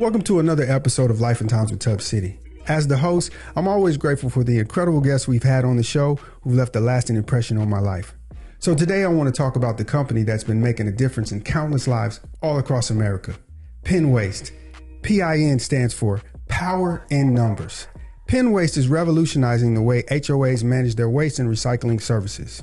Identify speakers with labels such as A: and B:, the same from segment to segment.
A: Welcome to another episode of Life and Times with Tubb City. As the host, I'm always grateful for the incredible guests we've had on the show who've left a lasting impression on my life. So today I want to talk about the company that's been making a difference in countless lives all across America. Pin Waste. PIN stands for Power in Numbers. Pin Waste is revolutionizing the way HOAs manage their waste and recycling services.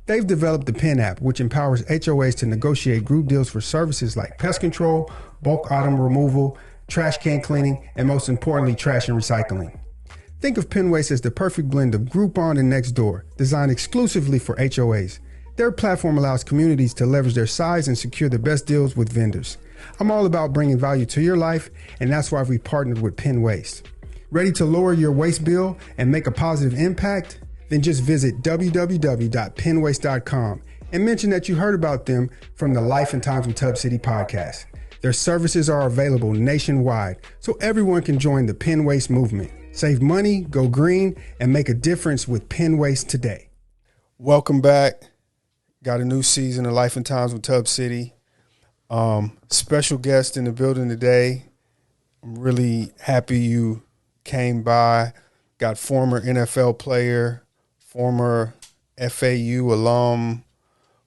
A: They've developed the PIN app, which empowers HOAs to negotiate group deals for services like pest control, bulk item removal, trash can cleaning, and most importantly, trash and recycling. Think of Pin Waste as the perfect blend of Groupon and Nextdoor, designed exclusively for HOAs. Their platform allows communities to leverage their size and secure the best deals with vendors. I'm all about bringing value to your life, and that's why we partnered with Pin Waste. Ready to lower your waste bill and make a positive impact? Then just visit www.pinwaste.com and mention that you heard about them from the Life and Times with Tubb City podcast. Their services are available nationwide, so everyone can join the Pin Waste movement. Save money, go green, and make a difference with Pin Waste today. Welcome back. Got a new season of Life and Times with Tubb City. Special guest in the building today. I'm really happy you came by. Got former NFL player, former FAU alum,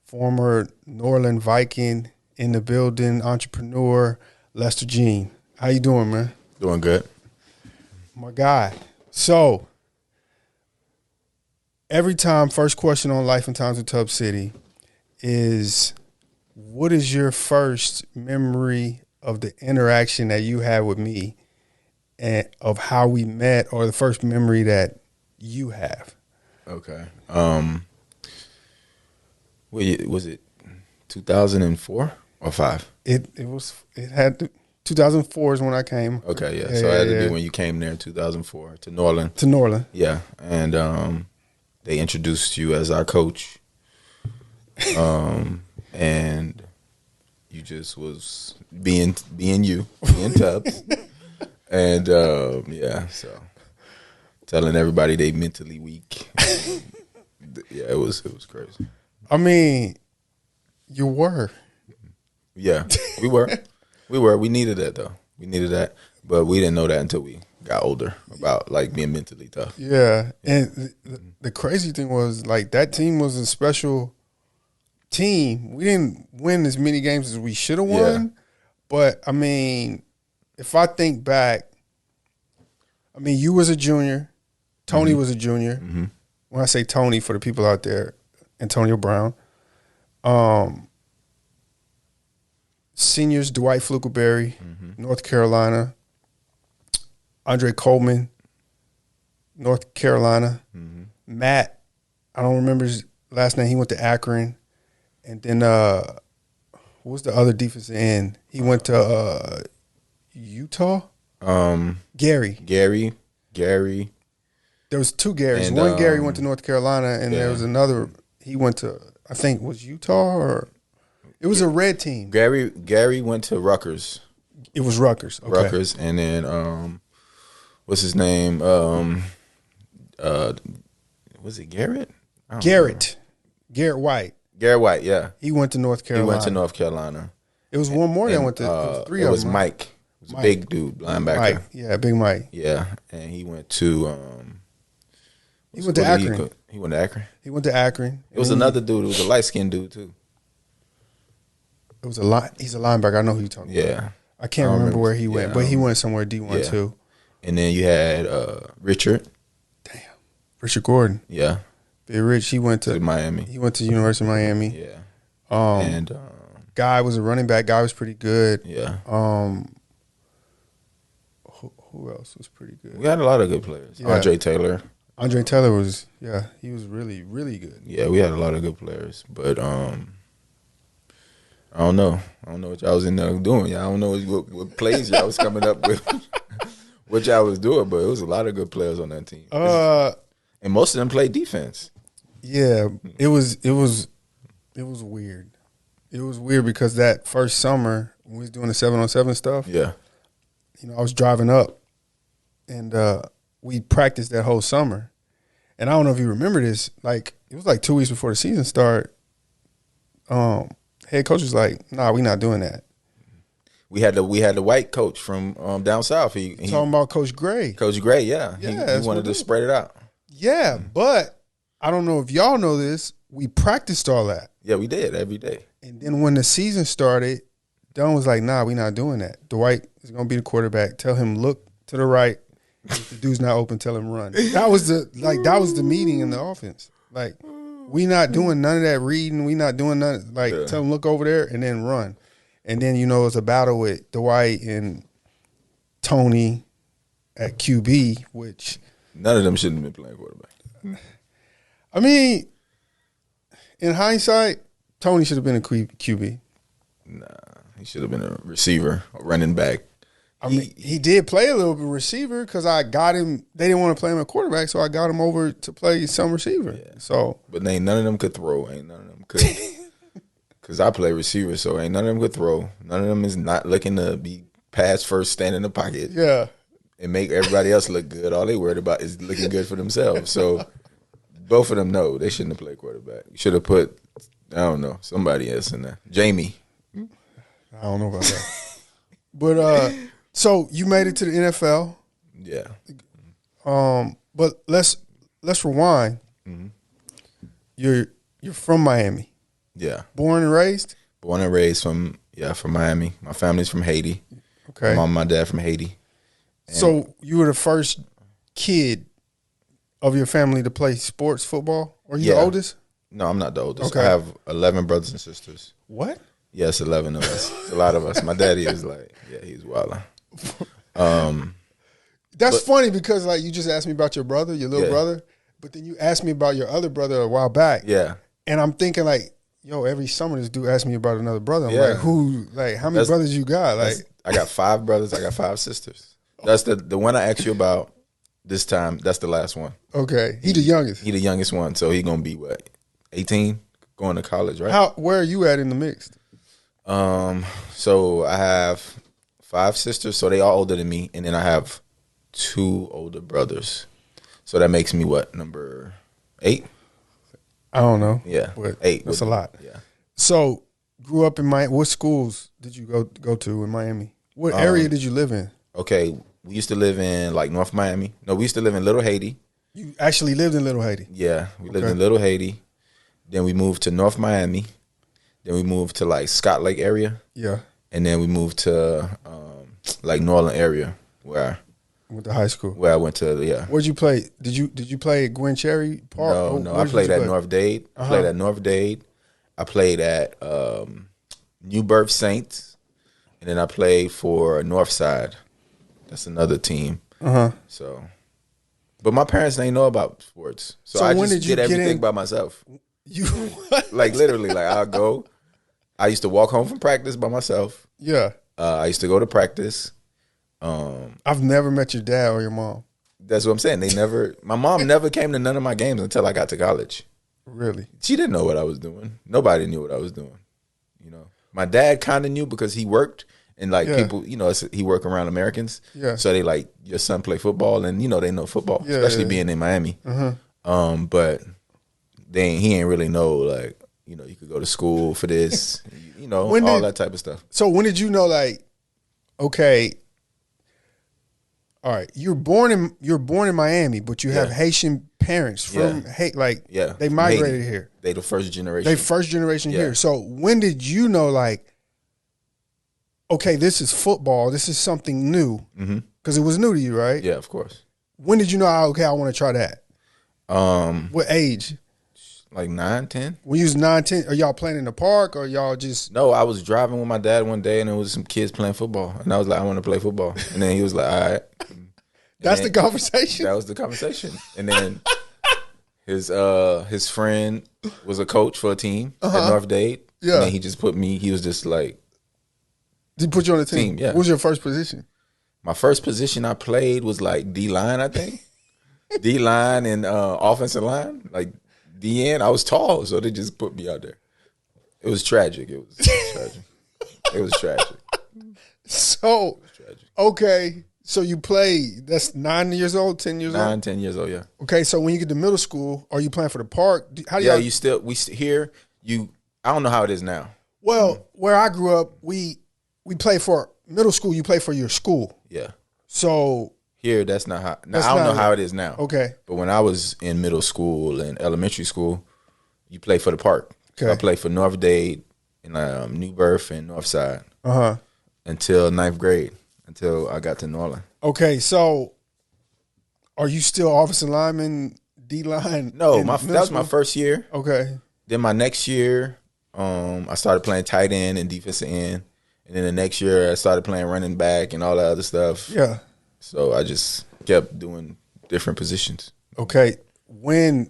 A: former New Orleans Viking in the building, entrepreneur, Lestar Jean. How you doing, man?
B: Doing good.
A: My guy. So, every time, first question on Life and Times with Tubb City is, what is your first memory of the interaction that you had with me and of how we met, or the first memory that you have?
B: Okay. Was it 2004 or 5?
A: It had 2004 is when I came.
B: Okay, yeah. So I had to be when you came there in 2004 to New Orleans.
A: To New Orleans.
B: Yeah, and they introduced you as our coach, and you just was being you, being Tubbs, and yeah, so telling everybody they mentally weak. Yeah, it was crazy.
A: I mean, you were.
B: Yeah, we were. We needed that, though. We needed that. But we didn't know that until we got older about, like, being mentally tough.
A: Yeah. And the crazy thing was, like, that team was a special team. We didn't win as many games as we should have won. Yeah. But, I mean, if I think back, I mean, you was a junior. Tony was a junior. Mm-hmm. When I say Tony, for the people out there, Antonio Brown. Seniors, Dwight Flukelberry, North Carolina. Andre Coleman, North Carolina. Matt, I don't remember his last name. He went to Akron. And then what was the other defensive end? He went to Utah? Gary. There was two Garys. And, one Gary went to North Carolina, and there was another. He went to, I think, was Utah, or it was a red team.
B: Gary went to Rutgers.
A: It was Rutgers. Okay.
B: Rutgers, and then what's his name? Was it Garrett?
A: Garrett White.
B: Garrett White, yeah.
A: He went to North
B: Carolina.
A: It was one more that went to. It was three of them.
B: It was Mike. It was a big dude, linebacker.
A: Mike. Yeah, Big Mike.
B: Yeah, and he went to.
A: He went to Akron.
B: He went to Akron.
A: He went to Akron.
B: It was another dude. It was a light skinned dude too.
A: It was he's a linebacker. I know who you're talking about.
B: Yeah.
A: I can't remember where he went, but he went somewhere D1 too.
B: And then you had Richard.
A: Damn. Richard Gordon.
B: Yeah.
A: Big Rich, he went to
B: Miami.
A: He went to University of Miami.
B: Yeah.
A: And Guy was a running back. Guy was pretty good.
B: Yeah.
A: Who else was pretty good?
B: We had a lot of good players.
A: Yeah.
B: Andre Taylor
A: was, he was really, really good.
B: Yeah, we had a lot of good players. But I don't know. I don't know what y'all was in there doing. I don't know what plays y'all was coming up with, what y'all was doing, but it was a lot of good players on that team. And most of them played defense.
A: Yeah, it was weird. It was weird because that first summer when we was doing the 7-on-7 stuff,
B: yeah,
A: I was driving up, and we practiced that whole summer. And I don't know if you remember this, like it was like 2 weeks before the season started. Head coach was like, "Nah, we not doing that."
B: We had the white coach from down south. He
A: talking about Coach Gray.
B: Coach Gray, yeah. He
A: that's
B: wanted to spread it out.
A: Yeah, but I don't know if y'all know this. We practiced all that.
B: Yeah, we did every day.
A: And then when the season started, Don was like, "Nah, we not doing that. Dwight is gonna be the quarterback. Tell him look to the right. If the dude's not open, tell him run." That was the meeting in the offense. Like, we not doing none of that reading. We not doing none. Tell him look over there and then run. And then it was a battle with Dwight and Tony at QB, which
B: none of them shouldn't have been playing quarterback.
A: I mean, in hindsight, Tony should have been a QB.
B: Nah, he should have been a receiver, a running back.
A: I mean, he did play a little bit receiver because I got him. They didn't want to play him at quarterback, so I got him over to play some receiver. Yeah. So,
B: but none of them could throw. Ain't none of them could. Because I play receiver, so ain't none of them could throw. None of them is not looking to be pass first, stand in the pocket.
A: Yeah.
B: And make everybody else look good. All they worried about is looking good for themselves. So both of them know they shouldn't have played quarterback. You should have put, I don't know, somebody else in there. Jamie.
A: I don't know about that. But so you made it to the NFL.
B: Yeah.
A: But let's rewind.
B: Mm-hmm.
A: You're from Miami.
B: Yeah.
A: Born and raised?
B: Born and raised from Miami. My family's from Haiti.
A: Okay.
B: My mom and my dad from Haiti. And
A: so you were the first kid of your family to play sports, football? Are you the oldest?
B: No, I'm not the oldest.
A: Okay.
B: I have 11 brothers and sisters.
A: What?
B: Yes, 11 of us. It's a lot of us. My daddy is he's wild.
A: That's funny because you just asked me about your brother, your little brother, but then you asked me about your other brother a while back.
B: Yeah.
A: And I'm thinking every summer this dude asks me about another brother. I'm how many brothers you got?
B: I got 5 brothers. I got 5 sisters. That's the one I asked you about this time. That's the last one.
A: Okay. He the youngest.
B: He the youngest one. So he going to be 18? Going to college, right?
A: Where are you at in the mix?
B: So I have 5 sisters, so they all older than me, and then I have 2 older brothers. So that makes me number 8?
A: I don't know.
B: Yeah,
A: but
B: 8.
A: That's a lot.
B: Yeah.
A: So grew up in Miami. What schools did you go to in Miami? What area did you live in?
B: Okay, we used to live in North Miami. No, we used to live in Little Haiti.
A: You actually lived in Little Haiti?
B: Yeah, we lived in Little Haiti. Then we moved to North Miami. Then we moved to Scott Lake area.
A: Yeah.
B: And then we moved to New Orleans area where
A: I went to high school.
B: Where I went to, yeah.
A: Where'd you play? Did you play at Gwen Cherry Park?
B: No. I played at North Dade. I played at North Dade. I played at New Birth Saints. And then I played for Northside. That's another team. So, but my parents didn't know about sports. So I just did everything by myself.
A: You
B: literally, I'll go. I used to walk home from practice by myself.
A: Yeah.
B: I used to go to practice.
A: I've never met your dad or your mom.
B: That's what I'm saying. My mom never came to none of my games until I got to college.
A: Really?
B: She didn't know what I was doing. Nobody knew what I was doing. My dad kind of knew because he worked and people, he work around Americans.
A: Yeah.
B: So they your son play football and they know football, especially being in Miami. But he ain't really know you could go to school for this, all that type of stuff.
A: So when did you know okay, all right, you're born in Miami, but you have Haitian parents from they migrated
B: Haiti.
A: here.
B: They the first generation.
A: Here. So when did you know okay, this is football, this is something new? Because it was new to you, right?
B: Yeah, of course.
A: When did you know, okay, I want to try that? What age?
B: 9, 10.
A: When you was 9, 10, are y'all playing in the park or y'all just?
B: No, I was driving with my dad one day and there was some kids playing football. And I was like, I want to play football. And then he was like, all right.
A: That's the conversation?
B: That was the conversation. And then his friend was a coach for a team at North Dade.
A: Yeah.
B: And then he just put me, he was just like.
A: Did he put you on the team?
B: Yeah.
A: What was your first position?
B: My first position I played was D-line, I think. D-line and offensive line. D-end, I was tall, so they just put me out there. It was tragic. It was tragic.
A: So, okay, so you play, that's 9 years old, 10 years old?
B: 9, 10 years old, yeah.
A: Okay, so when you get to middle school, are you playing for the park? How do I don't know how it is now. Well, where I grew up, we played for middle school, you play for your school.
B: Yeah.
A: So
B: here, that's not how. Now, I don't know how it is now.
A: Okay.
B: But when I was in middle school and elementary school, you play for the park.
A: Okay.
B: So I played for North Dade and New Birth and Northside. Until 9th grade, until I got to Norland.
A: Okay, so are you still offensive lineman, D-line?
B: No, that was my first year.
A: Okay.
B: Then my next year, I started playing tight end and defensive end. And then the next year, I started playing running back and all that other stuff.
A: Yeah.
B: So I just kept doing different positions.
A: Okay. So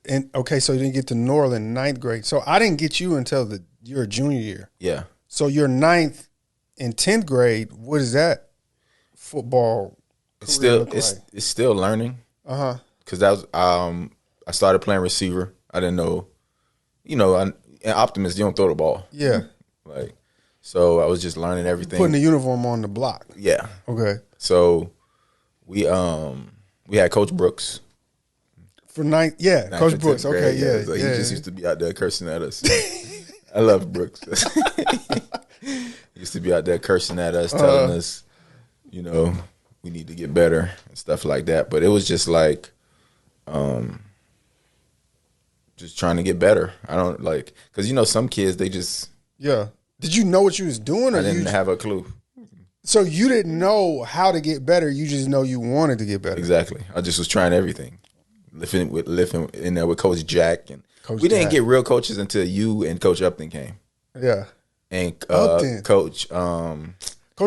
A: you didn't get to Norland 9th grade. So I didn't get you until your junior year.
B: Yeah.
A: So your 9th and 10th grade, what is that football?
B: It's still learning. Because that was I started playing receiver. I didn't know, an optimist, you don't throw the ball.
A: Yeah.
B: So I was just learning everything.
A: Putting the uniform on the block.
B: Yeah.
A: Okay.
B: So we had Coach Brooks.
A: For ninth Coach Brooks.
B: Grade,
A: okay, yeah.
B: So he just used to be out there cursing at us. I love Brooks. He used to be out there cursing at us, telling us, we need to get better and stuff like that. But it was just like, just trying to get better. I don't because some kids they just
A: Did you know what you was doing? Or
B: I didn't have a clue.
A: So you didn't know how to get better. You just know you wanted to get better.
B: Exactly. I just was trying everything. Lifting in there with Coach Jack, and we didn't get real coaches until you and Coach Upton came.
A: Yeah.
B: And
A: Coach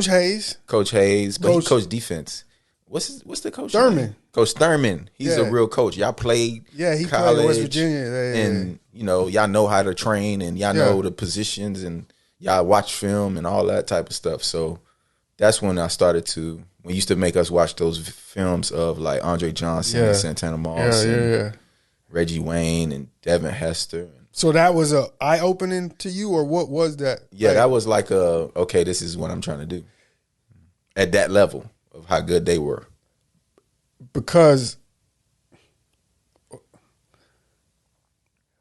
A: Hayes.
B: Coach Hayes, but he coached defense. What's the coach
A: Thurman
B: name? Coach Thurman. He's a real coach. Y'all played
A: he
B: college,
A: played in West Virginia.
B: And y'all know how to train, and y'all know the positions, and y'all watch film and all that type of stuff. So that's when I started to. We used to make us watch those films of like Andre Johnson and Santana Moss and Reggie Wayne and Devin Hester.
A: So that was a eye opening to you, or what was that?
B: Yeah, that was like okay, this is what I'm trying to do at that level of how good they were.
A: Because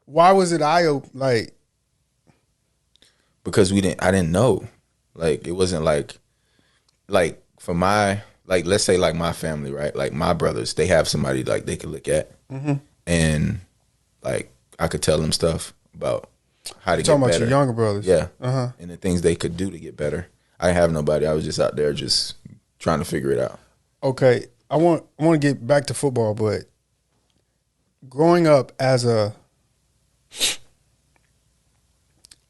A: why was it
B: because I didn't know. Like it wasn't like for my let's say like my family, right? Like my brothers, they have somebody like they could look at, and like I could tell them stuff about how to get better.
A: Talking about your younger brothers,
B: and the things they could do to get better. I didn't have nobody. I was just out there just trying to figure it out.
A: Okay, I want to get back to football, but growing up as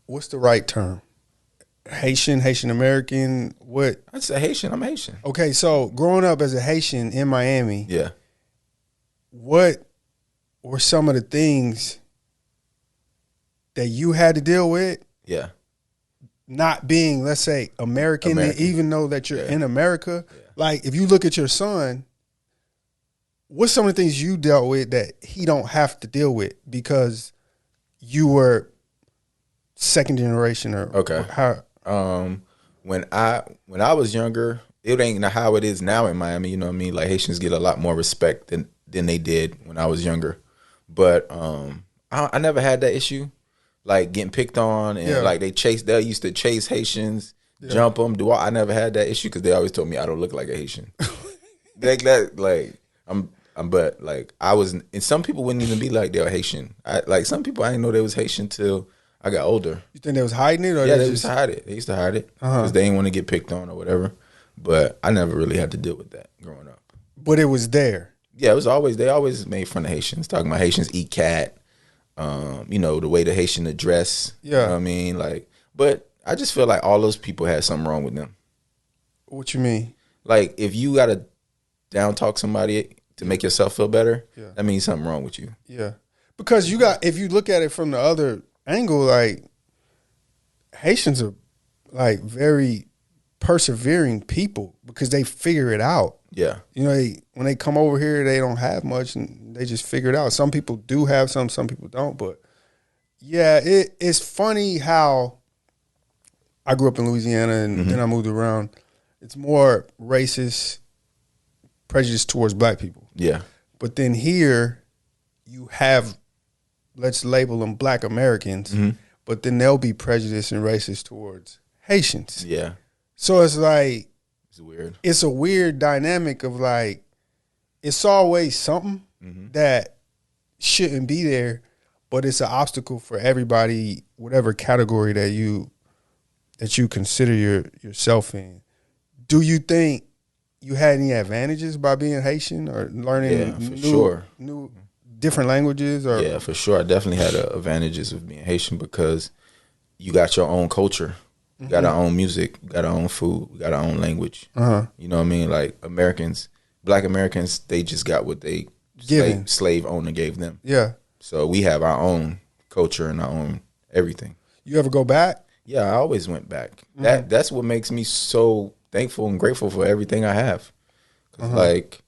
A: what's the right term? Haitian American, what?
B: I'd say Haitian. I'm Haitian.
A: Okay, so growing up as a Haitian in Miami, what were some of the things that you had to deal with?
B: Yeah.
A: Not being, let's say, American. Even though that you're in America. Yeah. Like, if you look at your son, what's some of the things you dealt with that he don't have to deal with because you were second generation or how?
B: When I was younger, it ain't how it is now in Miami. You know what I mean? Like Haitians get a lot more respect than they did when I was younger. But I never had that issue, like getting picked on and like they used to chase Haitians, jump them. I never had that issue because they always told me I don't look like a Haitian. But I was, and some people wouldn't even be like they're Haitian. Some people I didn't know they was Haitian till I got older.
A: You think they was hiding it? Or
B: they used to hide it. They used to hide it because they didn't want to get picked on or whatever. But I never really had to deal with that growing up.
A: But it was there.
B: Yeah, it was always, they always made fun of Haitians, talking about Haitians eat cat, the way the Haitian address.
A: Yeah.
B: You know what I mean? But I just feel like all those people had something wrong with them.
A: What you mean? Like,
B: if you got to down talk somebody to make yourself feel better, that means something wrong with you.
A: Yeah. Because if you look at it from the other angle, like, Haitians are, like, very persevering people because they figure it out.
B: Yeah.
A: When they come over here, they don't have much and they just figure it out. Some people do have some people don't. But, yeah, it's funny how I grew up in Louisiana and then I moved around. It's more racist prejudice towards black people.
B: Yeah.
A: But then here you have, let's label them black Americans, but then they'll be prejudiced and racist towards Haitians.
B: Yeah.
A: So it's like
B: It's weird.
A: It's a weird dynamic of like it's always something that shouldn't be there, but it's an obstacle for everybody, whatever category that you consider yourself in. Do you think you had any advantages by being Haitian or learning new different languages? Or
B: Yeah, for sure. I definitely had advantages of being Haitian because you got your own culture. We got our own music, we got our own food, we got our own language. You know what I mean? Like Black Americans, they just got what they slave owner gave them.
A: Yeah.
B: So we have our own culture and our own everything.
A: You ever go back?
B: Yeah, I always went back. That's what makes me so thankful and grateful for everything I have. 'Cause like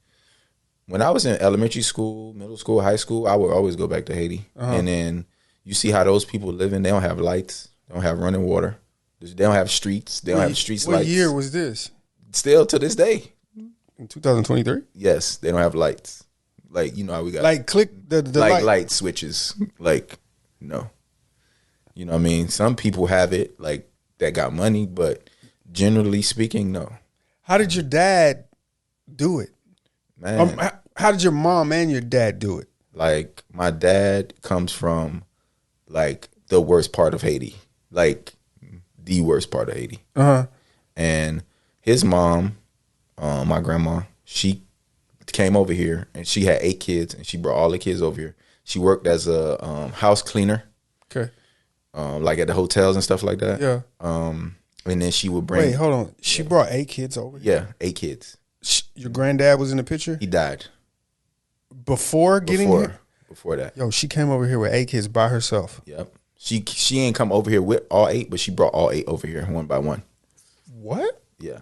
B: when I was in elementary school, middle school, high school, I would always go back to Haiti. And then you see how those people live in. They don't have lights. They don't have running water. They don't have streets. They don't have streets lights.
A: What year was this?
B: Still to this day.
A: In 2023?
B: Yes, they don't have lights. Like, you know how we got
A: like click the
B: like light switches. Like, no. You know what I mean? Some people have it, like that got money, but generally speaking, no.
A: How did your dad do it?
B: Man.
A: How did your mom and your dad do it?
B: Like my dad comes from like the worst part of Haiti. Like the worst part of Haiti. And his mom, my grandma, she came over here and she had 8 kids and she brought all the kids over here. She worked as a house cleaner.
A: Okay.
B: Like at the hotels and stuff like that.
A: Yeah.
B: And then she would bring.
A: Wait, hold on. She brought 8 kids over here?
B: Yeah, 8 kids.
A: Your granddad was in the picture?
B: He died.
A: Before getting here?
B: Before that.
A: Yo, she came over here with 8 kids by herself.
B: Yep. She ain't come over here with all 8, but she brought all 8 over here one by one.
A: What?
B: Yeah.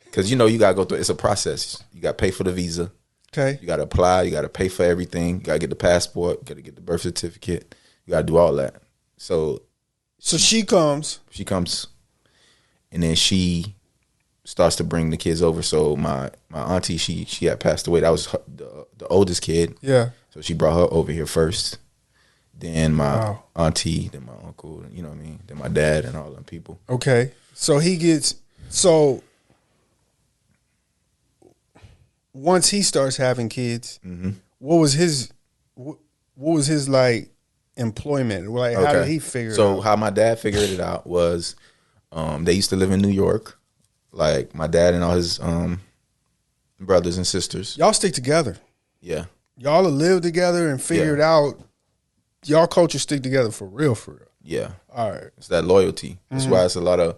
B: Because, you know, you got to go through, it's a process. You got to pay for the visa.
A: Okay.
B: You got to apply. You got to pay for everything. You got to get the passport. You got to get the birth certificate. You got to do all that. So
A: she comes.
B: She comes, and then she starts to bring the kids over. So my auntie, she had passed away. That was the oldest kid.
A: Yeah. So
B: she brought her over here first. Then my auntie, then my uncle, you know what I mean? Then my dad and all them people.
A: Okay. So once he starts having kids, what was his like employment? Like how did he figure it out?
B: So how my dad figured it out was they used to live in New York. Like my dad and all his brothers and sisters.
A: Y'all stick together.
B: Yeah.
A: Y'all live together and figure it out. Y'all culture stick together for real.
B: Yeah.
A: All right.
B: It's that loyalty. That's why it's a lot of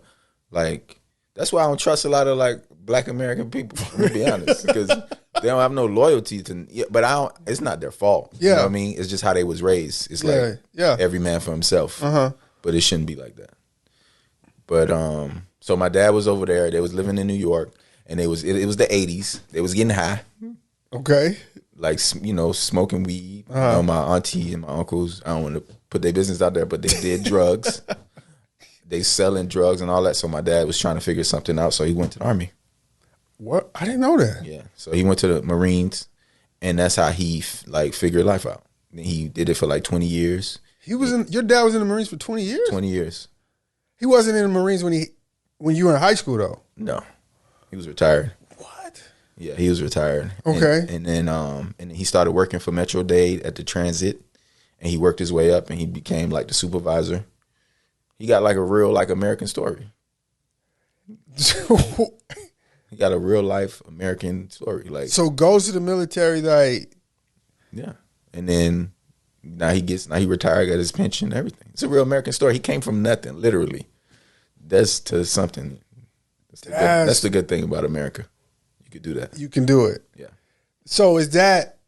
B: like. That's why I don't trust a lot of like Black American people. To be honest, because they don't have no loyalty to. Yeah, but it's not their fault.
A: Yeah.
B: You know what I mean? It's just how they was raised. It's like every man for himself. But it shouldn't be like that. But so my dad was over there. They was living in New York, and it was the 80s. They was getting high.
A: Okay.
B: Like, you know, smoking weed. You know, my auntie and my uncles, I don't want to put their business out there, but they did drugs. They selling drugs and all that. So my dad was trying to figure something out. So he went to the Army.
A: What? I didn't know that.
B: Yeah. So he went to the Marines, and that's how he like figured life out. And he did it for like 20 years.
A: Your dad was in the Marines for 20 years?
B: 20 years. He
A: wasn't in the Marines when you were in high school though?
B: No. He was retired.
A: What?
B: Yeah, he was retired.
A: Okay.
B: And then he started working for Metro Dade at the Transit, and he worked his way up and he became like the supervisor. He got like a real like American story. He got a real life American story. Like,
A: so goes to the military, like,
B: yeah. And then now he retired, got his pension, everything. It's a real American story. He came from nothing, literally. That's to something. That's the good thing about America. You could do that.
A: You can do it.
B: Yeah.
A: So is that,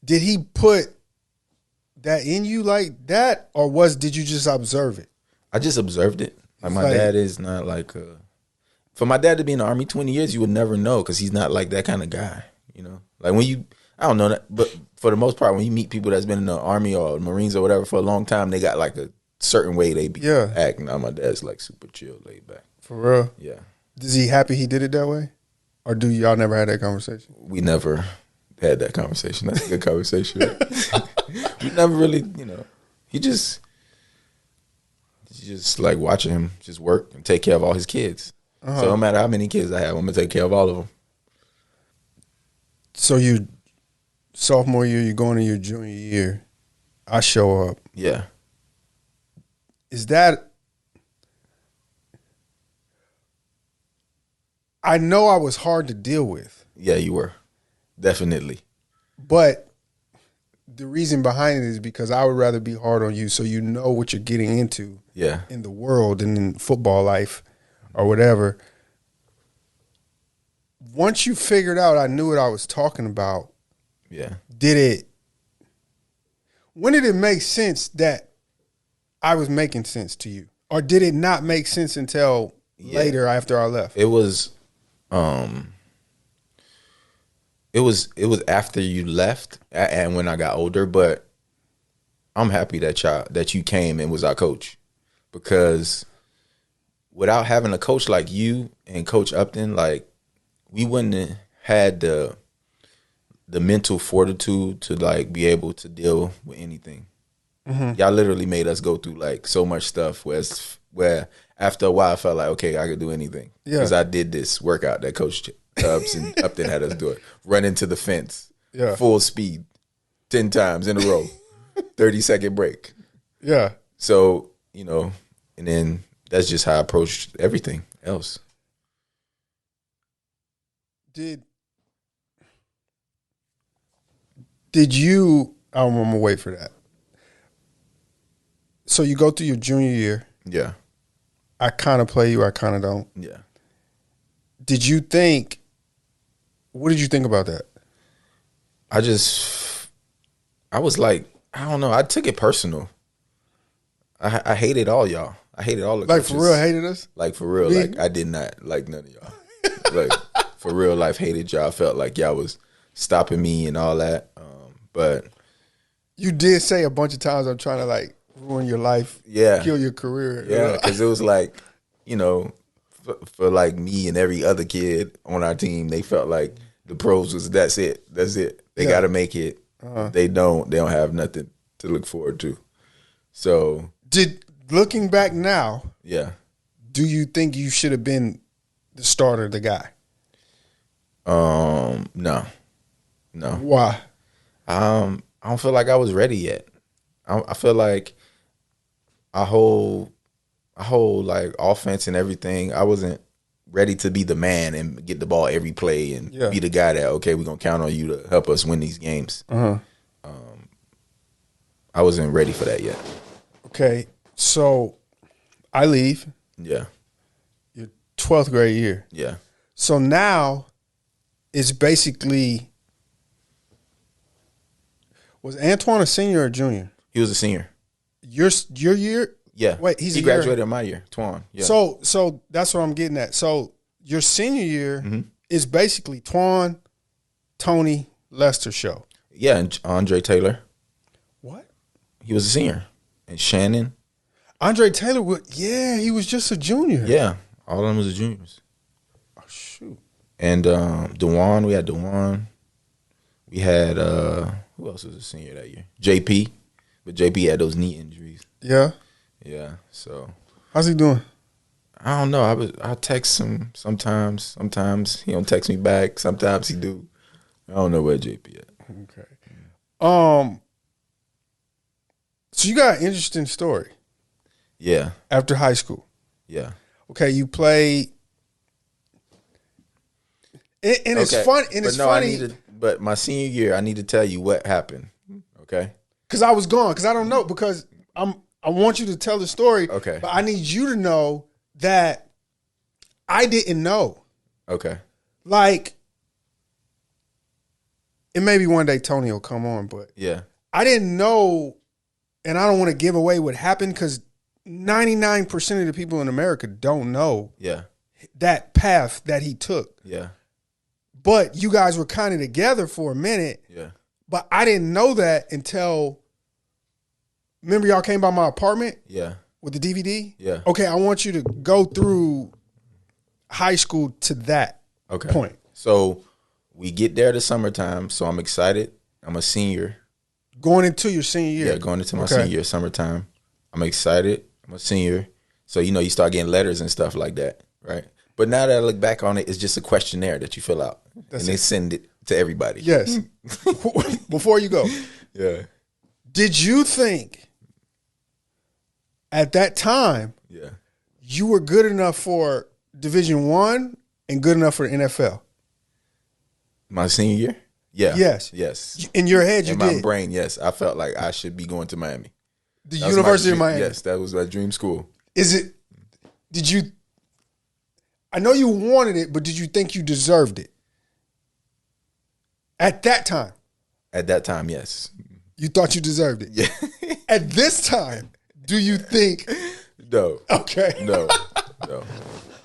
A: did he put that in you like that, or did you just observe it?
B: I just observed it. Like my dad is not like for my dad to be in the Army 20 years, you would never know because he's not like that kind of guy. You know, like I don't know that, but for the most part, when you meet people that's been in the Army or Marines or whatever for a long time, they got like a certain way they be acting. Now my dad's like super chill, laid back.
A: For real?
B: Yeah.
A: Is he happy he did it that way, or do y'all never had that conversation?
B: We never had that conversation. That's a good conversation. We never really, you know. He just just like watching him just work and take care of all his kids. So no matter how many kids I have, I'm gonna take care of all of them.
A: So you sophomore year, you're going to your junior year. I show up.
B: Yeah.
A: Is that? I know I was hard to deal with.
B: Yeah, you were. Definitely.
A: But the reason behind it is because I would rather be hard on you so you know what you're getting into in the world and in football life or whatever. Once you figured out I knew what I was talking about, when did it make sense that I was making sense to you? Or did it not make sense until later after I left?
B: It was after you left and when I got older, but I'm happy that you came and was our coach, because without having a coach like you and Coach Upton, like, we wouldn't have had the mental fortitude to like be able to deal with anything. Y'all literally made us go through like so much stuff where after a while I felt like, okay, I could do anything because I did this workout that Coach Tubbs and Upton had us do it. Run into the fence, full speed, 10 times in a row, 30-second break.
A: Yeah.
B: So, and then that's just how I approached everything else.
A: Did you, I'm going to wait for that. So you go through your junior year.
B: Yeah.
A: I kind of play you, I kind of don't.
B: Yeah.
A: What did you think about that?
B: I was like, I don't know. I took it personal. I hated all y'all. I hated all the
A: like
B: coaches.
A: For real, hated us?
B: Like for real, like I did not like none of y'all. Like for real life, hated y'all. Felt like y'all was stopping me and all that. But
A: you did say a bunch of times, I'm trying to like ruin your life, kill your career.
B: Yeah, because it was like, for like me and every other kid on our team, they felt like the pros was that's it. They got to make it. They don't have nothing to look forward to. So
A: looking back now, do you think you should have been the starter, the guy?
B: No.
A: Why?
B: I don't feel like I was ready yet. I feel like our whole like offense and everything, I wasn't ready to be the man and get the ball every play and be the guy that, okay, we're gonna count on you to help us win these games. I wasn't ready for that yet.
A: Okay, so I leave.
B: Yeah.
A: Your 12th grade year.
B: Yeah.
A: So now it's basically, was Antoine a senior or junior?
B: He was a senior.
A: Your year?
B: Yeah.
A: Wait,
B: he graduated in my year, Twan. Yeah.
A: So that's what I'm getting at. So your senior year is basically Twan, Tony, Lestar show.
B: Yeah, and Andre Taylor.
A: What?
B: He was a senior. And Shannon.
A: Andre Taylor, he was just a junior.
B: Yeah, all of them was the juniors.
A: Oh, shoot.
B: And Dewan, we had Dewan. We had, who else was a senior that year? JP. But JP had those knee injuries.
A: Yeah?
B: Yeah, so.
A: How's he doing?
B: I don't know. I text him sometimes. Sometimes he don't text me back. Sometimes he do. I don't know where JP at.
A: Okay. So you got an interesting story.
B: Yeah.
A: After high school.
B: Yeah.
A: Okay, you played. And it's fun. And it's funny.
B: But my senior year, I need to tell you what happened. Okay.
A: Because I was gone. Because I don't know. Because I want you to tell the story.
B: Okay.
A: But I need you to know that I didn't know.
B: Okay.
A: Like, and maybe one day Tony will come on, but I didn't know, and I don't want to give away what happened because 99% of the people in America don't know that path that he took.
B: Yeah.
A: But you guys were kind of together for a minute.
B: Yeah.
A: But I didn't know that until, remember y'all came by my apartment?
B: Yeah.
A: With the DVD?
B: Yeah.
A: Okay, I want you to go through high school to that point.
B: So we get there the summertime, so I'm excited. I'm a senior.
A: Going into your senior year?
B: Yeah, going into my senior year, summertime. I'm excited. I'm a senior. So, you start getting letters and stuff like that, right? But now that I look back on it, it's just a questionnaire that you fill out. And they send it to everybody.
A: Yes. Before you go.
B: Yeah.
A: Did you think at that time you were good enough for Division I and good enough for the NFL?
B: My senior year? Yeah.
A: Yes. In your head, you did.
B: In my brain, yes. I felt like I should be going to Miami.
A: The University of Miami?
B: Yes, that was my dream school.
A: I know you wanted it, but did you think you deserved it? At that time?
B: At that time, yes.
A: You thought you deserved it?
B: Yeah.
A: At this time, do you think?
B: No.
A: Okay.
B: No.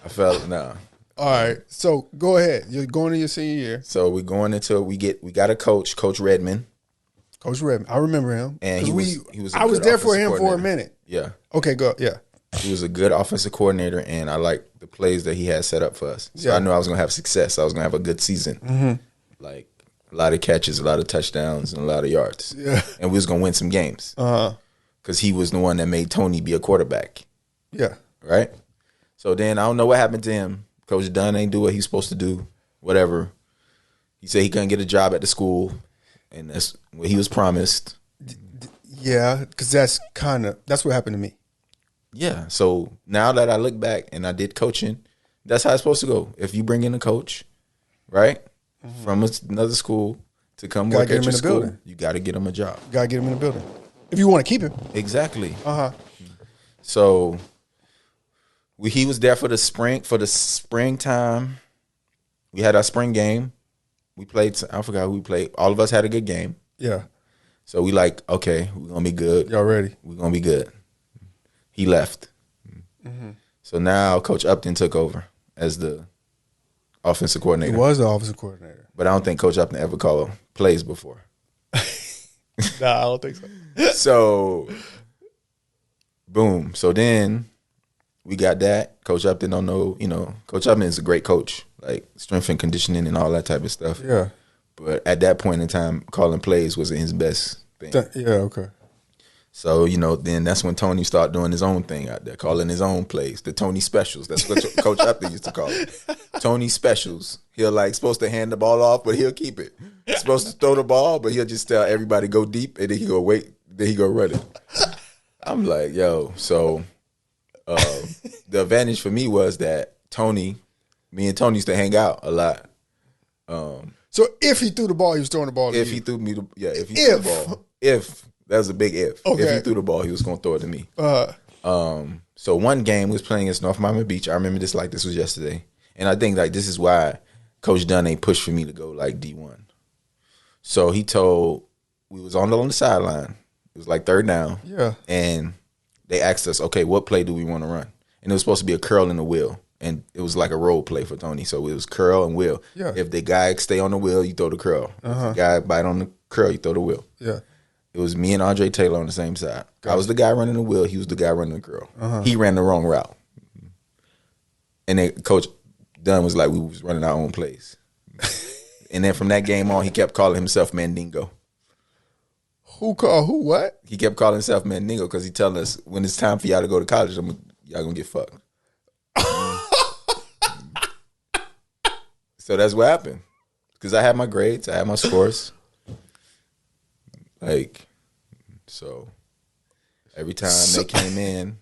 B: I felt, no.
A: All right. So go ahead. You're going to your senior year.
B: So we're going into, we got a coach, Coach Redmond.
A: Coach Redmond. I remember him.
B: And
A: I was there for him for a minute.
B: Yeah.
A: Okay, go. Yeah.
B: He was a good offensive coordinator, and I liked the plays that he had set up for us. So I knew I was going to have success. I was going to have a good season.
A: Mm-hmm.
B: Like a lot of catches, a lot of touchdowns, and a lot of yards.
A: Yeah.
B: And we was going to win some games. Because he was the one that made Tony be a quarterback.
A: Yeah.
B: Right? So then I don't know what happened to him. Coach Dunn ain't do what he's supposed to do. Whatever. He said he couldn't get a job at the school, and that's what he was promised.
A: Yeah, because that's what happened to me.
B: Yeah. So now that I look back and I did coaching, that's how it's supposed to go. If you bring in a coach, right, from another school to come work at your school, building. You got to get him a job.
A: Got to get him in the building. If you want to keep him.
B: Exactly.
A: So
B: he was there for the springtime. We had our spring game. We played, I forgot who we played. All of us had a good game.
A: Yeah.
B: So we like, okay, we're going to be good.
A: Y'all ready?
B: We're going to be good. He left.
A: Mm-hmm.
B: So now Coach Upton took over as the offensive coordinator.
A: He was the offensive coordinator.
B: But I don't think Coach Upton ever called plays before.
A: Nah, I don't think so.
B: So, boom. So then we got that. Coach Upton don't know, Coach Upton is a great coach, like strength and conditioning and all that type of stuff.
A: Yeah.
B: But at that point in time, calling plays wasn't his best thing.
A: Yeah, okay.
B: So, then that's when Tony started doing his own thing out there, calling his own plays, the Tony specials. That's what Coach Upton used to call it. Tony specials. He'll supposed to hand the ball off, but he'll keep it. He's supposed to throw the ball, but he'll just tell everybody go deep, and then he go wait, then he go run it. I'm like, yo, so the advantage for me was that me and Tony used to hang out a lot.
A: So if he threw the ball, he was throwing the ball to
B: if
A: you.
B: He threw me if he threw the ball. That was a big if.
A: Okay.
B: If he threw the ball, he was going to throw it to me. So one game we was playing against North Miami Beach. I remember this like this was yesterday. And I think this is why Coach Dunn ain't pushed for me to go like D1. So we was on the sideline. It was like third down.
A: Yeah.
B: And they asked us, okay, what play do we want to run? And it was supposed to be a curl and a wheel. And it was like a role play for Tony. So it was curl and wheel.
A: Yeah.
B: If the guy stay on the wheel, you throw the curl. If the guy bite on the curl, you throw the wheel.
A: Yeah.
B: It was me and Andre Taylor on the same side. Gotcha. I was the guy running the wheel. He was the guy running the curl. He ran the wrong route. And then Coach Dunn was like, we was running our own plays. And then from that game on, he kept calling himself Mandingo.
A: Who what?
B: He kept calling himself Mandingo because he telling us, when it's time for y'all to go to college, y'all going to get fucked. So that's what happened. Because I had my grades. I had my scores. So every time they came in.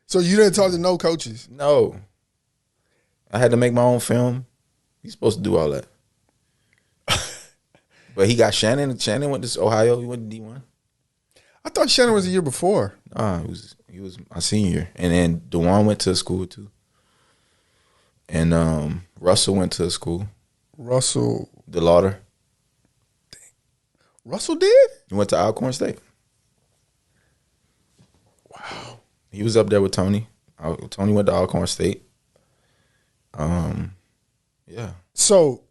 A: So you didn't talk to no coaches?
B: No. I had to make my own film. He's supposed to do all that. But he got Shannon. Shannon went to Ohio. He went to D1.
A: I thought Shannon was the year before.
B: He was my senior year. And then DeJuan went to school too. And Russell went to school.
A: Russell.
B: DeLauder.
A: Russell did?
B: He went to Alcorn State.
A: Wow.
B: He was up there with Tony. Tony went to Alcorn State. Yeah.
A: So,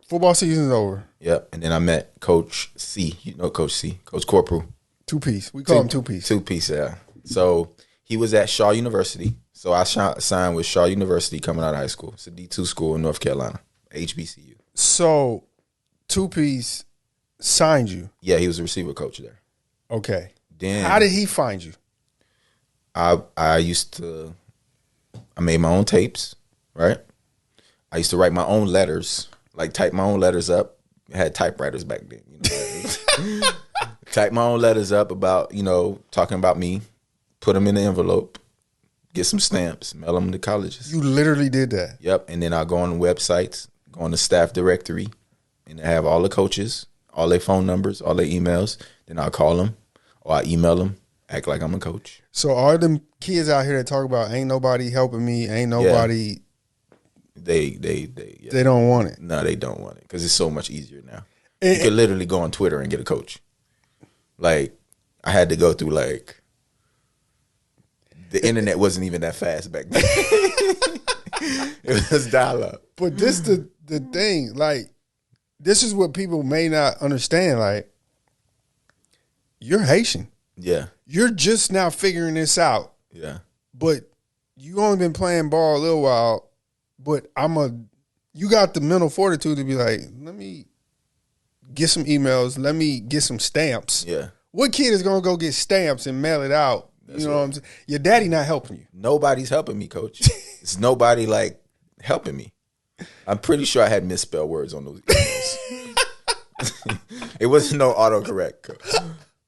A: football season's over.
B: Yep. And then I met Coach C. You know Coach C. Coach Corporal.
A: Two-piece. We call him two-piece.
B: Two-piece, yeah. So, he was at Shaw University. So, I signed with Shaw University coming out of high school. It's a D2 school in North Carolina. HBCU.
A: So, two-piece signed you?
B: Yeah, he was a receiver coach there.
A: Okay.
B: Then
A: how did he find you?
B: I used to I made my own tapes, right? I used to write my own letters, like type my own letters up. I had typewriters back then. You know? Type my own letters up about, talking about me, put them in the envelope, get some stamps, mail them to colleges.
A: You literally did that?
B: Yep. And then I'll go on the websites, go on the staff directory, and I have all the coaches, all their phone numbers, all their emails. Then I'll call them or I email them, act like I'm a coach.
A: So are them kids out here that talk about ain't nobody helping me, ain't nobody... Yeah. They don't want it.
B: No, they don't want it because it's so much easier now. You could literally go on Twitter and get a coach. Like, I had to go through, like, the internet wasn't even that fast back then. It was dial-up.
A: But this the thing, like, this is what people may not understand. Like, you're Haitian.
B: Yeah.
A: You're just now figuring this out.
B: Yeah.
A: But you only been playing ball a little while. But you got the mental fortitude to be like, let me get some emails. Let me get some stamps.
B: Yeah.
A: What kid is going to go get stamps and mail it out? That's what I'm saying? Your daddy not helping you.
B: Nobody's helping me, coach. It's nobody, like, helping me. I'm pretty sure I had misspelled words on those emails. It wasn't no autocorrect, coach.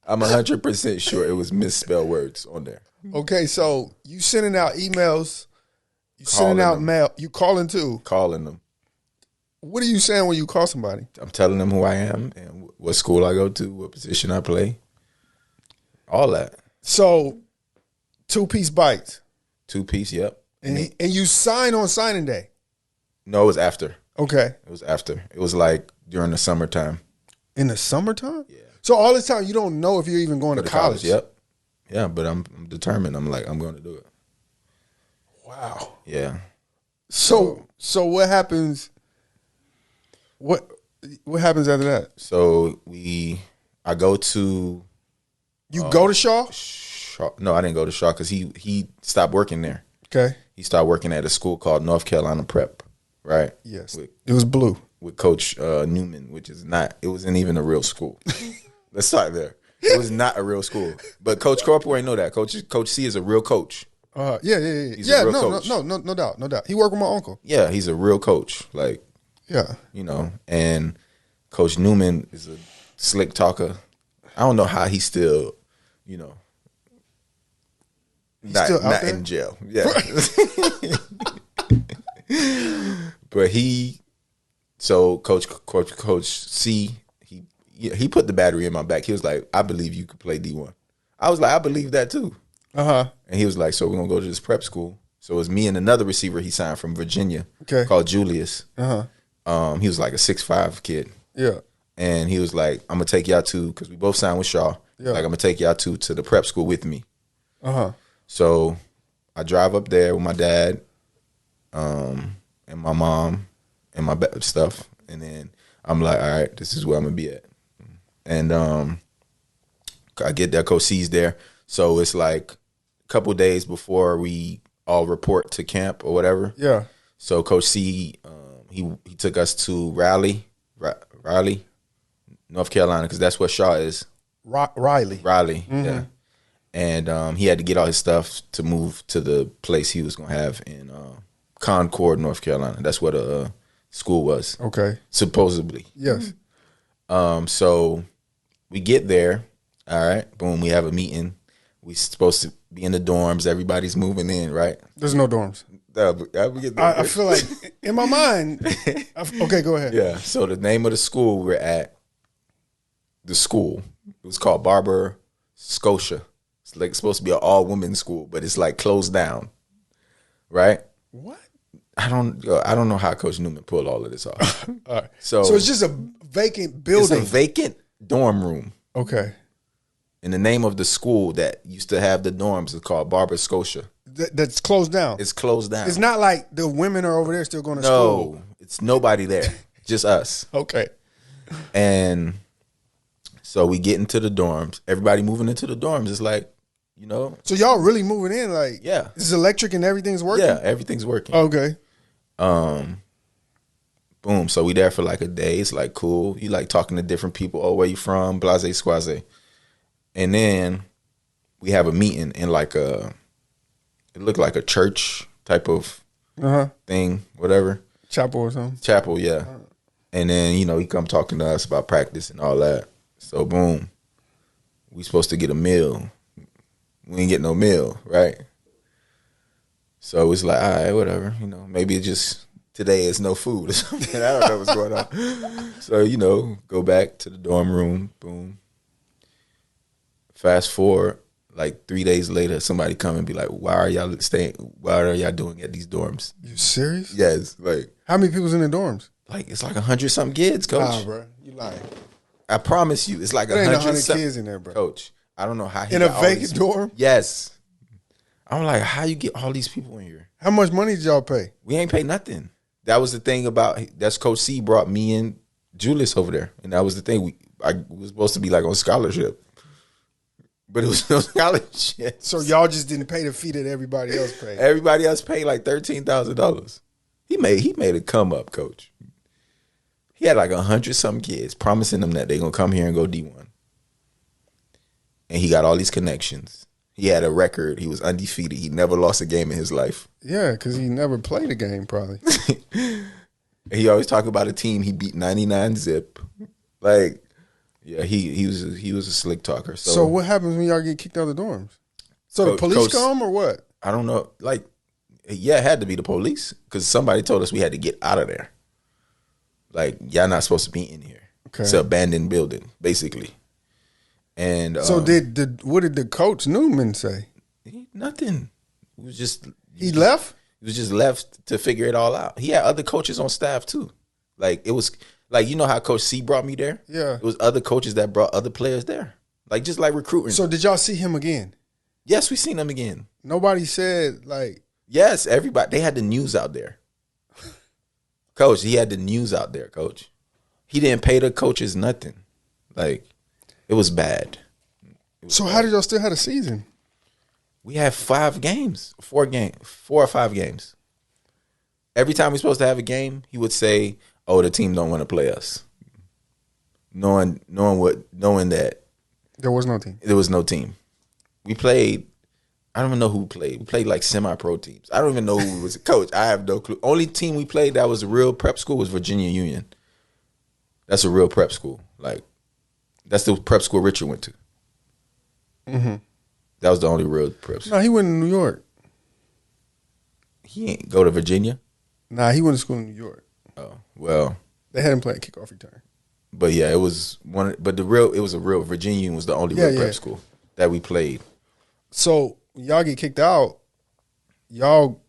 B: I'm 100% sure it was misspelled words on there.
A: Okay, so you sending out emails. You sending out mail. You calling too.
B: Calling them.
A: What are you saying when you call somebody?
B: I'm telling them who I am and what school I go to, what position I play. All that.
A: So, 2-piece bites.
B: 2-piece, yep.
A: And you sign on signing day?
B: No, it was after.
A: Okay.
B: It was after. It was like during the summertime.
A: In the summertime?
B: Yeah.
A: So all this time you don't know if you're even going to college?
B: Yep. Yeah, but I'm determined. I'm going to do it.
A: Wow.
B: Yeah.
A: So what happens? What happens after that?
B: So I go to.
A: You go to Shaw?
B: No, I didn't go to Shaw because he stopped working there.
A: Okay.
B: He started working at a school called North Carolina Prep, right?
A: Yes. It was blue.
B: With Coach Newman, which is not. It wasn't even a real school. Let's start there. It was not a real school. But Coach Corporal ain't know that. Coach C is a real coach.
A: Yeah.
B: He's a real coach.
A: No doubt. He worked with my uncle.
B: Yeah, he's a real coach. Like,
A: yeah,
B: and Coach Newman is a slick talker. I don't know how he's still, not in jail. Yeah, but Coach C, he put the battery in my back. He was like, "I believe you could play D1." I was like, "I believe that too." And he was like, "So we're gonna go to this prep school." So it was me and another receiver he signed from Virginia, called Julius. He was like a 6'5" kid.
A: Yeah.
B: And he was like, "I'm gonna take y'all because we both signed with Shaw. Yeah. Like, I'm gonna take y'all to the prep school with me." So I drive up there with my dad, and my mom, and my stuff, and then I'm like, "All right, this is where I'm gonna be at." And I get there. Coach C's there, so it's like a couple days before we all report to camp or whatever.
A: Yeah. So
B: Coach C, he took us to Raleigh, North Carolina, because that's where Shaw is.
A: Riley.
B: Yeah. And he had to get all his stuff to move to the place he was gonna have in Concord, North Carolina. That's where the school was.
A: Okay.
B: Supposedly.
A: Yes.
B: So we get there. All right. Boom. We have a meeting. We supposed to be in the dorms. Everybody's moving in, right?
A: There's no dorms. I feel like in my mind. Okay, go ahead.
B: Yeah. So the name of the school we're at, it was called Barber Scotia. It's like supposed to be an all-women school, but it's like closed down, right?
A: What?
B: I don't know how Coach Newman pulled all of this off.
A: All right. So it's just a vacant building.
B: It's a vacant dorm room.
A: Okay.
B: And the name of the school that used to have the dorms is called Barber Scotia.
A: That's closed down.
B: It's closed down.
A: It's not like the women are over there still going to school.
B: No, it's nobody there. Just us.
A: Okay.
B: And so we get into the dorms. Everybody moving into the dorms is like,
A: So y'all really moving in? Like,
B: yeah.
A: This is electric and everything's working?
B: Yeah, everything's working.
A: Okay.
B: Boom. So we there for like a day. It's like cool. You like talking to different people. Oh, where you from? Blase squaze. And then we have a meeting in it looked like a church type of thing, whatever.
A: Chapel or something.
B: Chapel, yeah. And then, you know, he come talking to us about practice and all that. So boom, we supposed to get a meal. We ain't get no meal, right? So it's like, all right, whatever. You know, maybe it just today is no food or something. I don't know what's going on. So, you know, go back to the dorm room, boom. Fast forward, like 3 days later, somebody come and be like, why are y'all staying? What are y'all doing at these dorms?
A: You serious?
B: Yes. Like,
A: how many people's in the dorms?
B: Like, it's like 100-something kids, coach.
A: Nah, bro. You lying.
B: I promise you, it's like
A: 100 kids in there, bro.
B: Coach, I don't know how he
A: in
B: got
A: a vacant dorm.
B: Yes, I'm like, how you get all these people in here?
A: How much money did y'all pay?
B: We ain't pay nothing. That was the thing about that's Coach C brought me and Julius over there, and that was the thing. I was supposed to be like on scholarship, but it was no scholarship.
A: So y'all just didn't pay the fee that everybody else paid.
B: Everybody else paid like $13,000. He made it come up, coach. He had like 100-something kids, promising them that they're gonna come here and go D1. And he got all these connections. He had a record. He was undefeated. He never lost a game in his life.
A: Yeah, because he never played a game, probably.
B: He always talk about a team he beat 99 zip. Like, yeah, he was a slick talker.
A: So what happens when y'all get kicked out of the dorms? So the police come or what?
B: I don't know. Like, yeah, it had to be the police because somebody told us we had to get out of there. Like, y'all not supposed to be in here. Okay. It's an abandoned building, basically. And
A: so what did the coach Newman say?
B: Nothing. It was just
A: he left.
B: He was just left to figure it all out. He had other coaches on staff too. Like it was like you know how Coach C brought me there.
A: Yeah,
B: it was other coaches that brought other players there. Like just like recruiting.
A: So did y'all see him again?
B: Yes, we seen him again.
A: Nobody said like.
B: Yes, everybody. They had the news out there. Coach, he had the news out there, coach. He didn't pay the coaches nothing. Like, it was bad.
A: So how did y'all still have a season?
B: We had 4 or 5 games. Every time we're supposed to have a game, he would say, oh, the team don't want to play us. Knowing that.
A: There was no team.
B: There was no team. We played, I don't even know who played. We played like semi-pro teams. I don't even know who was a coach. I have no clue. Only team we played that was a real prep school was Virginia Union. That's a real prep school. Like, that's the prep school Richard went to. Mm-hmm. That was the only real prep school.
A: No, he went to New York.
B: He ain't go to Virginia?
A: Nah, he went to school in New York.
B: Oh, well.
A: They had him play kickoff return.
B: But yeah, it was one. But it was a real Virginia Union was the only real prep school that we played.
A: So y'all get kicked out. Y'all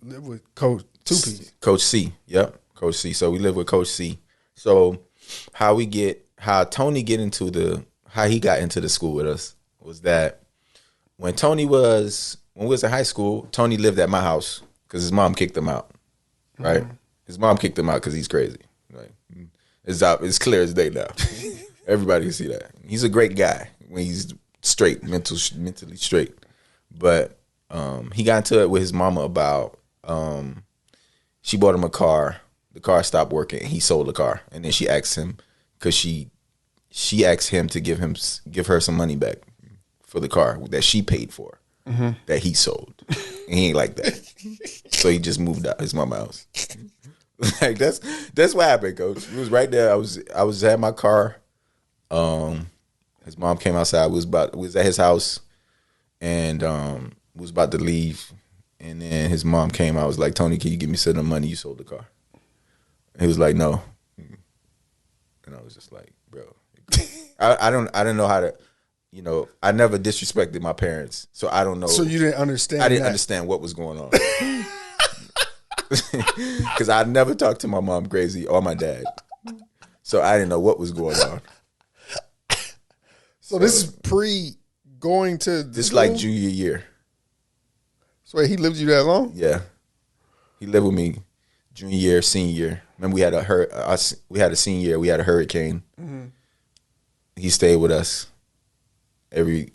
A: live with Coach Two-Piece.
B: Coach C. Yep, Coach C. So we live with Coach C. So how he got into the school with us was that when we was in high school, Tony lived at my house because his mom kicked him out. Right, his mom kicked him out because he's crazy. Like it's clear as day now. Everybody can see that. He's a great guy when he's straight, mentally straight. But he got into it with his mama about she bought him a car. The car stopped working. And he sold the car, and then she asked him because she asked him to give her some money back for the car that she paid for that he sold. And he ain't like that, so he just moved out his mama's house. Like that's what happened, Coach. It was right there. I was at my car. His mom came outside. We was at his house, and was about to leave. And then his mom came. I was like, Tony, can you give me some of the money you sold the car? And he was like, no. And I was just like, bro, I don't know how to. You know, I never disrespected my parents, so I don't know.
A: So you didn't understand.
B: I didn't understand what was going on. Because I never talked to my mom crazy or my dad. So I didn't know what was going on.
A: So this is pre-going to the
B: This
A: school?
B: like junior year.
A: So wait, he lived you that long?
B: Yeah. He lived with me junior year, senior year. Remember we had a senior year, we had a hurricane. Mm-hmm. He stayed with us. Even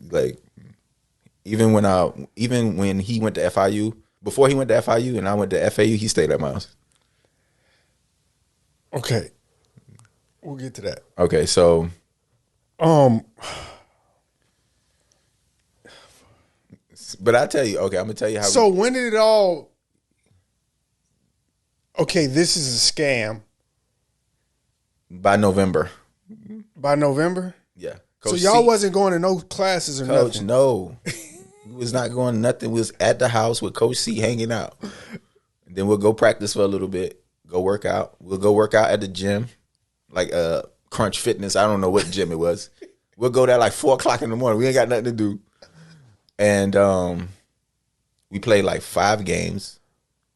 B: when he went to FIU, before he went to FIU and I went to FAU, he stayed at my house.
A: Okay. We'll get to that.
B: Okay, so but I tell you, okay, I'm gonna tell you how.
A: So when did it all okay, this is a scam.
B: By November.
A: By November?
B: Yeah.
A: So y'all wasn't going to no classes or
B: Coach,
A: nothing?
B: no. We was not going to nothing. We was at the house with Coach C hanging out. And then we'll go practice for a little bit. Go work out. We'll go work out at the gym. Like Crunch Fitness. I don't know what gym it was. We'll go there like 4 o'clock in the morning. We ain't got nothing to do. And we played like 5 games.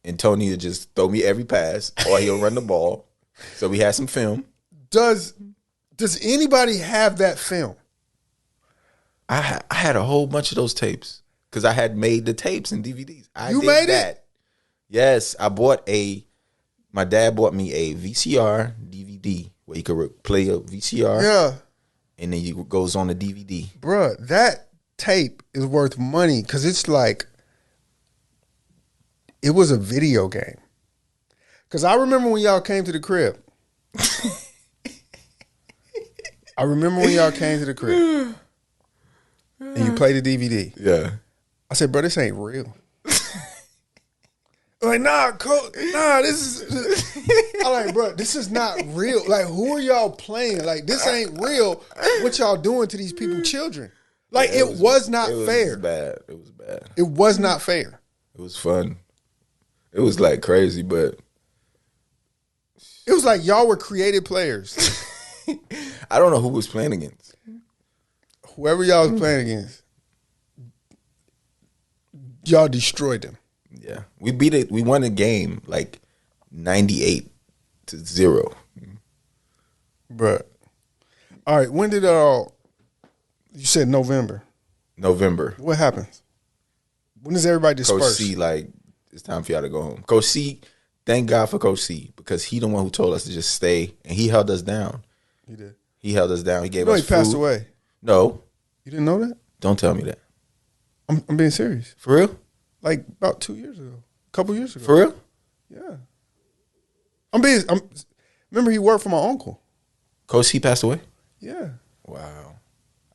B: And Tony would just throw me every pass or he'll run the ball. So we had some film.
A: Does anybody have that film?
B: I had a whole bunch of those tapes because I had made the tapes and DVDs.
A: You made
B: it? Yes. My dad bought me a VCR DVD where you could play a VCR.
A: Yeah.
B: And then it goes on the DVD.
A: Bruh, that tape is worth money because it's like, it was a video game. Because I remember when y'all came to the crib. And you played the DVD.
B: Yeah.
A: I said, bro, this ain't real. Like, nah, coach, this is. I'm like, bro, this is not real. Like, who are y'all playing? Like, this ain't real. What y'all doing to these people's children? Like, it was not fair.
B: It was bad.
A: It was not fair.
B: It was fun. It was like crazy, but
A: it was like y'all were creative players.
B: I don't know who was playing against.
A: Whoever y'all was playing against, y'all destroyed them.
B: Yeah, we beat it. We won a game like 98-0.
A: Bruh. All right, when did you said November. What happens? When does everybody disperse?
B: Coach C, like, it's time for y'all to go home. Coach C, thank God for Coach C because he the one who told us to just stay and he held us down.
A: He did.
B: He held us down. He gave us
A: food. He passed away.
B: No.
A: You didn't know that?
B: Don't tell me that.
A: I'm being serious.
B: For real?
A: Like about 2 years ago. A couple years ago.
B: For real?
A: Yeah. Remember he worked for my uncle.
B: Coach C passed away?
A: Yeah.
B: Wow.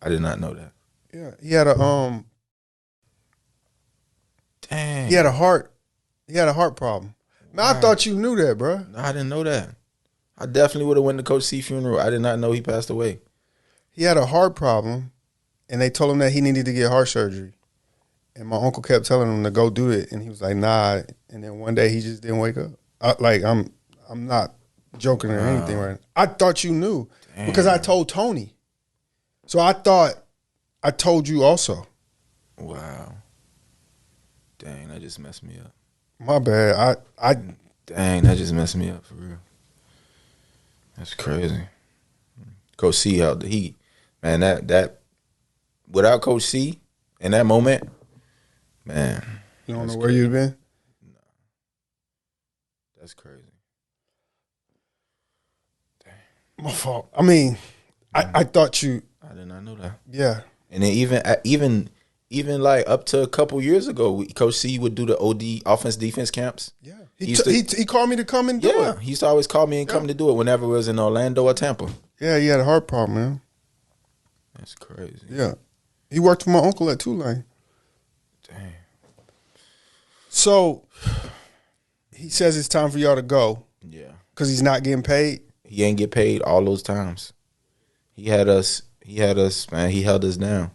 B: I did not know that.
A: Yeah. He had a
B: Dang.
A: He had a heart problem. Now I thought you knew that, bro.
B: No, I didn't know that. I definitely would have went to Coach C funeral. I did not know he passed away.
A: He had a heart problem, and they told him that he needed to get heart surgery. And my uncle kept telling him to go do it, and he was like, nah. And then one day he just didn't wake up. I'm not joking or anything right now. I thought you knew because I told Tony. So I thought I told you also.
B: Wow. Dang, that just messed me up.
A: My bad.
B: Dang, that just messed me up for real. That's crazy. Coach C held the heat. Man, that without Coach C in that moment, man.
A: You don't know where you've been?
B: No. That's crazy. Dang.
A: My fault. I mean, I thought you.
B: I did not know that.
A: Yeah.
B: And then even like up to a couple years ago, Coach C would do the OD offense defense camps.
A: Yeah. He called me to come and do it.
B: Yeah. He used to always call me and come to do it whenever it was in Orlando or Tampa.
A: Yeah, he had a heart problem, man.
B: That's crazy.
A: Yeah. He worked for my uncle at Tulane.
B: Dang.
A: So he says it's time for y'all to go.
B: Yeah.
A: Because he's not getting paid.
B: He ain't get paid all those times. He had us, man. He held us down.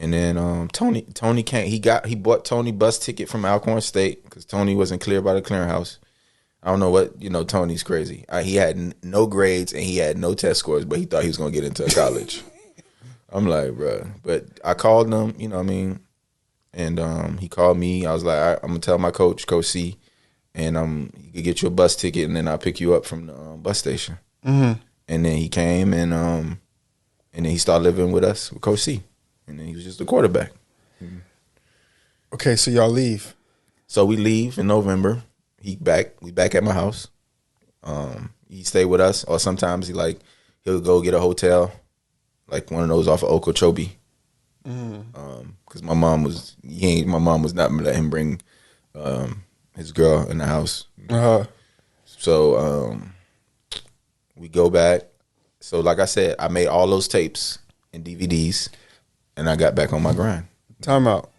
B: And then Tony can't. He bought Tony bus ticket from Alcorn State because Tony wasn't clear by the clearinghouse. I don't know what, Tony's crazy. He had no grades and he had no test scores, but he thought he was gonna get into college. I'm like, bro. But I called him, you know what I mean, and he called me. I was like, I'm gonna tell my coach, Coach C, and he could get you a bus ticket, and then I'll pick you up from the bus station.
A: Mm-hmm.
B: And then he came, and then he started living with us with Coach C. And then he was just the quarterback. Mm-hmm.
A: Okay, so y'all leave.
B: So we leave in November. We back at my house. He stay with us, or sometimes he'll go get a hotel, like one of those off of Okeechobee. Because my mom was not gonna let him bring his girl in the house.
A: Uh-huh.
B: So we go back. So like I said, I made all those tapes and DVDs. And I got back on my grind.
A: Time out.